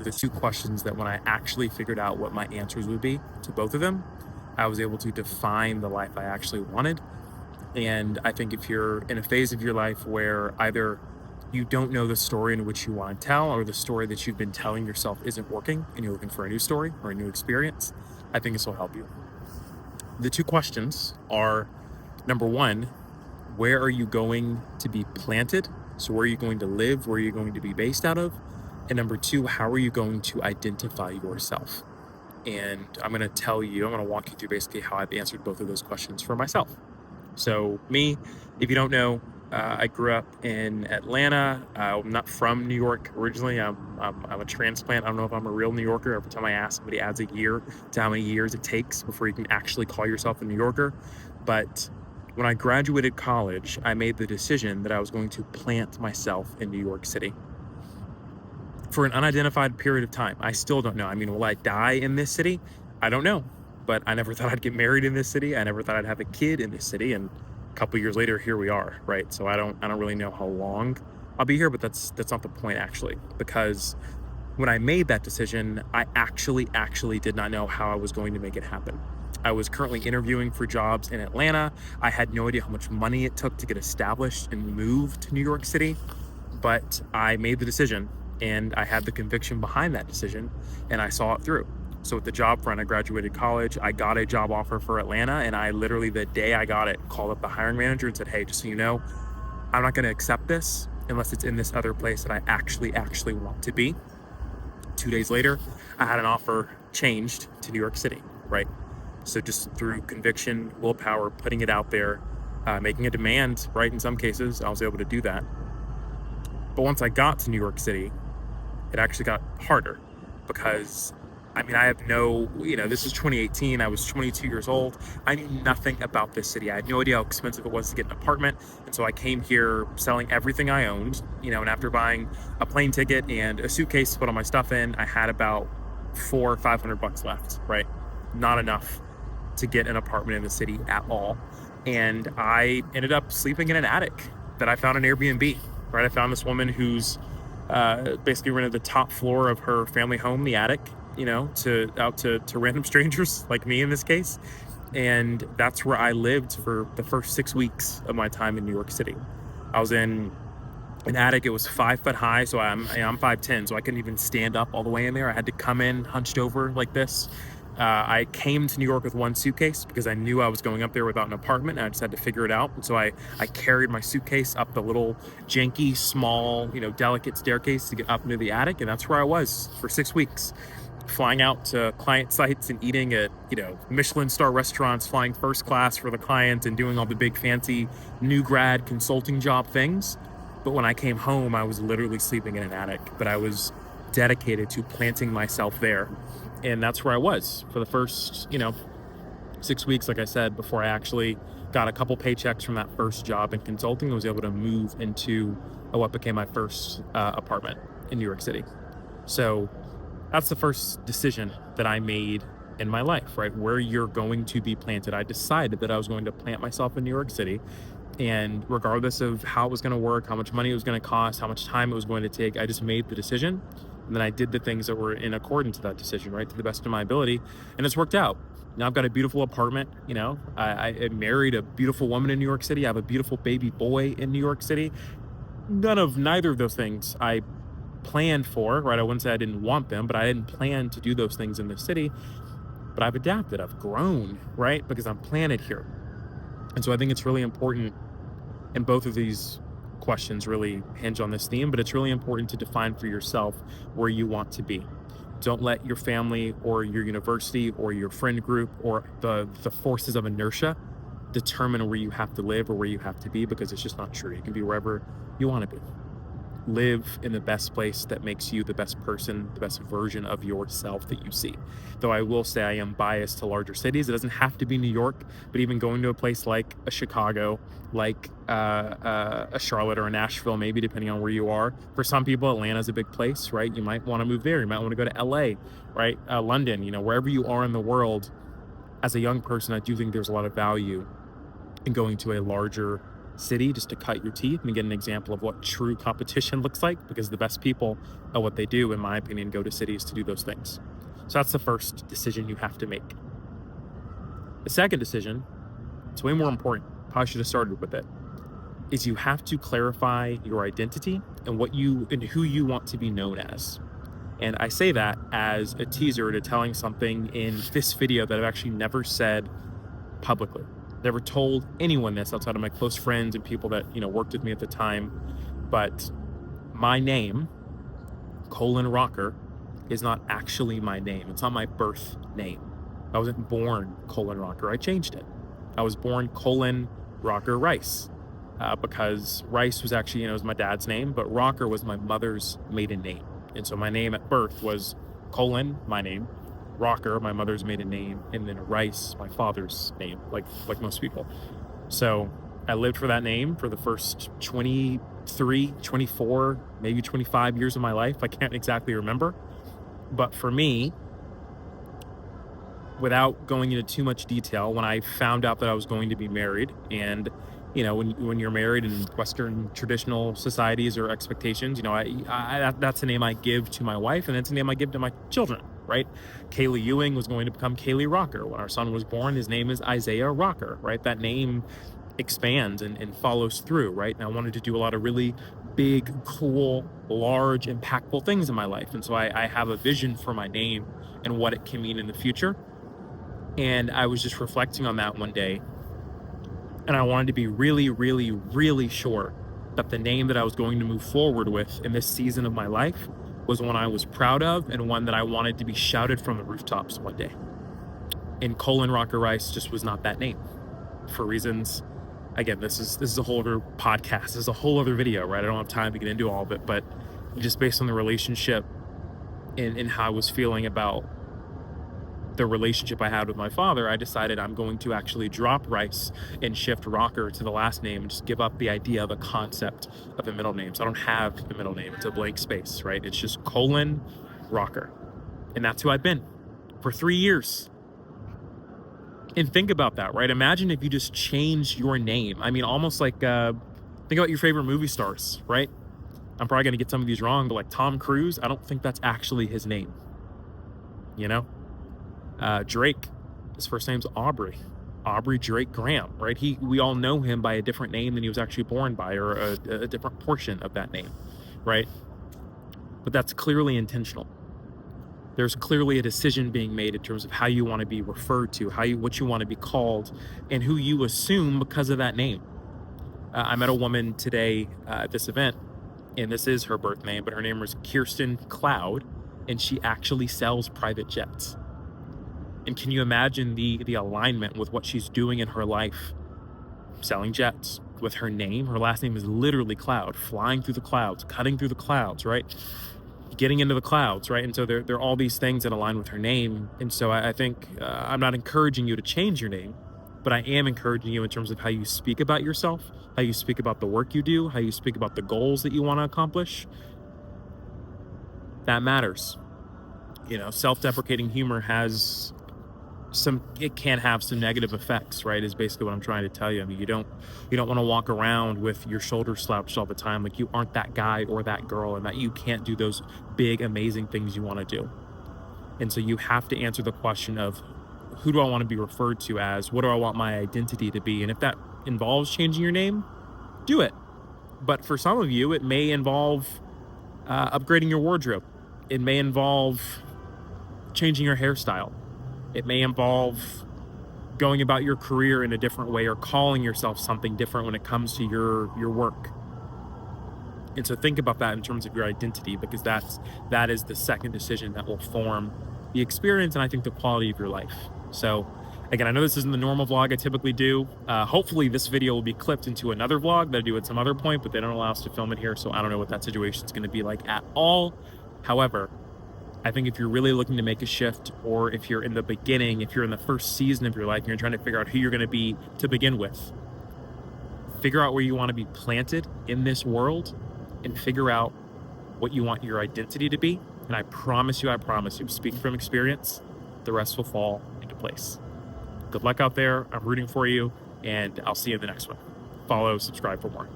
the two questions that when I actually figured out what my answers would be to both of them, I was able to define the life I actually wanted. And I think if you're in a phase of your life where either you don't know the story in which you want to tell, or the story that you've been telling yourself isn't working and you're looking for a new story or a new experience, I think this will help you. The two questions are: number one, where are you going to be planted? So, where are you going to live? Where are you going to be based out of? And number two, how are you going to identify yourself? And I'm going to I'm going to walk you through basically how I've answered both of those questions for myself. So, me, if you don't know, I grew up in Atlanta. I'm not from New York originally. I'm a transplant. I don't know if I'm a real New Yorker. Every time I ask, somebody adds a year to how many years it takes before you can actually call yourself a New Yorker. But when I graduated college, I made the decision that I was going to plant myself in New York City for an unidentified period of time. I still don't know. I mean, will I die in this city? I don't know. But I never thought I'd get married in this city. I never thought I'd have a kid in this city. And a couple years later, here we are, right? So I don't really know how long I'll be here, but that's not the point actually. Because when I made that decision, I actually did not know how I was going to make it happen. I was currently interviewing for jobs in Atlanta. I had no idea how much money it took to get established and move to New York City, but I made the decision and I had the conviction behind that decision and I saw it through. So with the job front, I graduated college, I got a job offer for Atlanta, and I literally, the day I got it, called up the hiring manager and said, hey, just so you know, I'm not gonna accept this unless it's in this other place that I actually want to be. 2 days later, I had an offer changed to New York City, right? So just through conviction, willpower, putting it out there, making a demand, right? In some cases, I was able to do that. But once I got to New York City, it actually got harder because, I mean, I have this is 2018. I was 22 years old. I knew nothing about this city. I had no idea how expensive it was to get an apartment. And so I came here selling everything I owned, and after buying a plane ticket and a suitcase to put all my stuff in, I had about $400 or $500 left, right? Not enough to get an apartment in the city at all. And I ended up sleeping in an attic that I found on Airbnb, right? I found this woman who's basically rented the top floor of her family home, the attic, to random strangers like me in this case. And that's where I lived for the first 6 weeks of my time in New York City. I was in an attic. It was 5 foot high. So I'm 5'10", so I couldn't even stand up all the way in there. I had to come in hunched over like this. I came to New York with one suitcase because I knew I was going up there without an apartment, and I just had to figure it out. And so I carried my suitcase up the little janky, small, delicate staircase to get up into the attic. And that's where I was for 6 weeks, flying out to client sites and eating at, Michelin star restaurants, flying first class for the client and doing all the big fancy new grad consulting job things. But when I came home, I was literally sleeping in an attic, but I was dedicated to planting myself there. And that's where I was for the first, 6 weeks, like I said, before I actually got a couple paychecks from that first job in consulting. I was able to move into what became my first apartment in New York City. So that's the first decision that I made in my life, right? Where you're going to be planted. I decided that I was going to plant myself in New York City. And regardless of how it was going to work, how much money it was going to cost, how much time it was going to take, I just made the decision. And then I did the things that were in accordance to that decision, right? To the best of my ability. And it's worked out. Now I've got a beautiful apartment, I married a beautiful woman in New York City. I have a beautiful baby boy in New York City. Neither of those things I planned for, right? I wouldn't say I didn't want them, but I didn't plan to do those things in the city. But I've adapted, I've grown, right? Because I'm planted here. And so I think it's really important, and both of these questions really hinge on this theme, but it's really important to define for yourself where you want to be. Don't let your family or your university or your friend group or the forces of inertia determine where you have to live or where you have to be, because it's just not true. You can be wherever you want to be. Live in the best place that makes you the best person, the best version of yourself that you see. Though I will say I am biased to larger cities. It doesn't have to be New York, but even going to a place like a Chicago, like a Charlotte or a Nashville, maybe depending on where you are. For some people, Atlanta's a big place, right? You might want to move there. You might want to go to LA, right? London, wherever you are in the world. As a young person, I do think there's a lot of value in going to a larger city just to cut your teeth and get an example of what true competition looks like, because the best people at what they do, in my opinion, go to cities to do those things. So that's the first decision you have to make. The second decision, it's way more important. Probably should have started with it. Is you have to clarify your identity and what you and who you want to be known as. And I say that as a teaser to telling something in this video that I've actually never said publicly. Never told anyone this outside of my close friends and people that, worked with me at the time. But my name, Colin Rocker, is not actually my name. It's not my birth name. I wasn't born Colin Rocker. I changed it. I was born Colin Rocker Rice, because Rice was actually, was my dad's name, but Rocker was my mother's maiden name. And so my name at birth was Colin, my name, Rocker, my mother's maiden name, and then Rice, my father's name, like most people. So I lived for that name for the first 23, 24, maybe 25 years of my life. I can't exactly remember. But for me, without going into too much detail, when I found out that I was going to be married, and when you're married in Western traditional societies or expectations, that's a name I give to my wife, and it's a name I give to my children, right? Kaylee Ewing was going to become Kaylee Rocker. When our son was born, his name is Isaiah Rocker, right? That name expands and follows through, right? And I wanted to do a lot of really big, cool, large, impactful things in my life. And so I have a vision for my name and what it can mean in the future. And I was just reflecting on that one day. And I wanted to be really, really, really sure that the name that I was going to move forward with in this season of my life was one I was proud of and one that I wanted to be shouted from the rooftops one day. And Colin Rocker Rice just was not that name for reasons. Again, this is a whole other podcast. This is a whole other video, right? I don't have time to get into all of it, but just based on the relationship and how I was feeling about the relationship I had with my father, I decided I'm going to actually drop Rice and shift Rocker to the last name and just give up the idea of a concept of a middle name. So I don't have a middle name. It's a blank space, right? It's just Colin Rocker. And that's who I've been for 3 years. And think about that, right? Imagine if you just change your name. I mean, almost like, think about your favorite movie stars, right? I'm probably going to get some of these wrong, but like Tom Cruise, I don't think that's actually his name. Drake, his first name's Aubrey Drake Graham, right? We all know him by a different name than he was actually born by, or a different portion of that name, right? But that's clearly intentional. There's clearly a decision being made in terms of how you want to be referred to, what you want to be called, and who you assume because of that name. I met a woman today at this event, and this is her birth name, but her name was Kirsten Cloud, and she actually sells private jets. And can you imagine the alignment with what she's doing in her life? Selling jets with her name. Her last name is literally Cloud, flying through the clouds, cutting through the clouds, right? Getting into the clouds, right? And so there are all these things that align with her name. And so I think I'm not encouraging you to change your name, but I am encouraging you in terms of how you speak about yourself, how you speak about the work you do, how you speak about the goals that you want to accomplish. That matters. Self-deprecating humor it can have some negative effects, right? Is basically what I'm trying to tell you. I mean, you don't want to walk around with your shoulders slouched all the time, like you aren't that guy or that girl, and that you can't do those big, amazing things you want to do. And so you have to answer the question of, who do I want to be referred to as? What do I want my identity to be? And if that involves changing your name, do it. But for some of you, it may involve upgrading your wardrobe. It may involve changing your hairstyle. It may involve going about your career in a different way, or calling yourself something different when it comes to your work. And so think about that in terms of your identity, because that is the second decision that will form the experience and I think the quality of your life. So again, I know this isn't the normal vlog I typically do. Hopefully this video will be clipped into another vlog that I do at some other point, but they don't allow us to film it here, so I don't know what that situation is going to be like at all. However, I think if you're really looking to make a shift, or if you're in the beginning, if you're in the first season of your life and you're trying to figure out who you're going to be to begin with, figure out where you want to be planted in this world and figure out what you want your identity to be. And I promise you, speaking from experience, the rest will fall into place. Good luck out there. I'm rooting for you, and I'll see you in the next one. follow, subscribe for more.